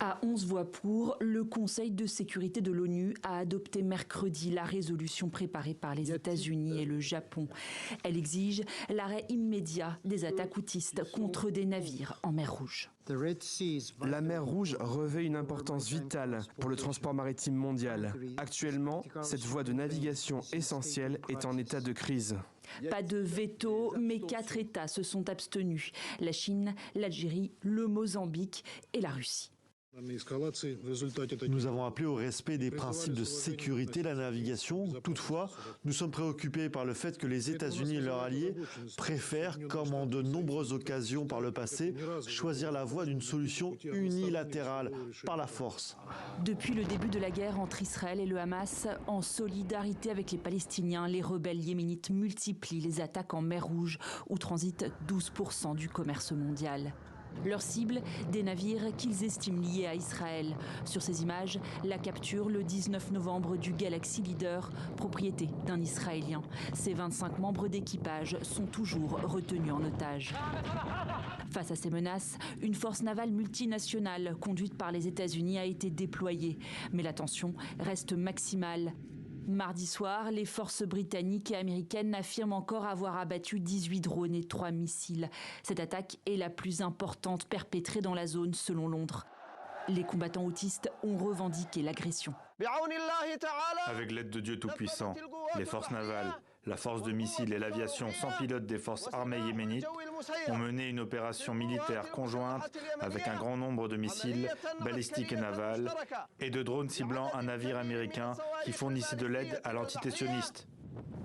À 11 voix pour, le Conseil de sécurité de l'ONU a adopté mercredi la résolution préparée par les États-Unis et le Japon. Elle exige l'arrêt immédiat des attaques houthistes contre des navires en mer Rouge. La mer Rouge revêt une importance vitale pour le transport maritime mondial. Actuellement, cette voie de navigation essentielle est en état de crise. Pas de veto, mais 4 États se sont abstenus. La Chine, l'Algérie, le Mozambique et la Russie. Nous avons appelé au respect des principes de sécurité de la navigation. Toutefois, nous sommes préoccupés par le fait que les États-Unis et leurs alliés préfèrent, comme en de nombreuses occasions par le passé, choisir la voie d'une solution unilatérale, par la force. Depuis le début de la guerre entre Israël et le Hamas, en solidarité avec les Palestiniens, les rebelles yéménites multiplient les attaques en mer Rouge, où transite 12% du commerce mondial. Leur cible, des navires qu'ils estiment liés à Israël. Sur ces images, la capture le 19 novembre du Galaxy Leader, propriété d'un Israélien. Ses 25 membres d'équipage sont toujours retenus en otage. Face à ces menaces, une force navale multinationale conduite par les États-Unis a été déployée. Mais la tension reste maximale. Mardi soir, les forces britanniques et américaines affirment encore avoir abattu 18 drones et 3 missiles. Cette attaque est la plus importante perpétrée dans la zone, selon Londres. Les combattants houthistes ont revendiqué l'agression. Avec l'aide de Dieu Tout-Puissant, les forces navales, la force de missiles et l'aviation sans pilote des forces armées yéménites ont mené une opération militaire conjointe avec un grand nombre de missiles balistiques et navals et de drones ciblant un navire américain qui fournissait de l'aide à l'entité sioniste.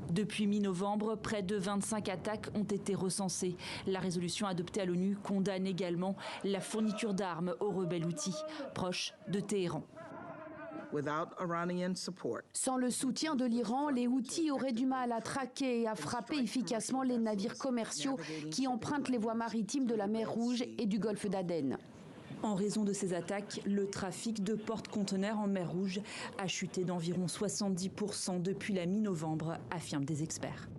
Depuis mi-novembre, près de 25 attaques ont été recensées. La résolution adoptée à l'ONU condamne également la fourniture d'armes aux rebelles houthis, proches de Téhéran. Sans le soutien de l'Iran, les Houthis auraient du mal à traquer et à frapper efficacement les navires commerciaux qui empruntent les voies maritimes de la mer Rouge et du golfe d'Aden. En raison de ces attaques, le trafic de porte-conteneurs en mer Rouge a chuté d'environ 70% depuis la mi-novembre, affirment des experts.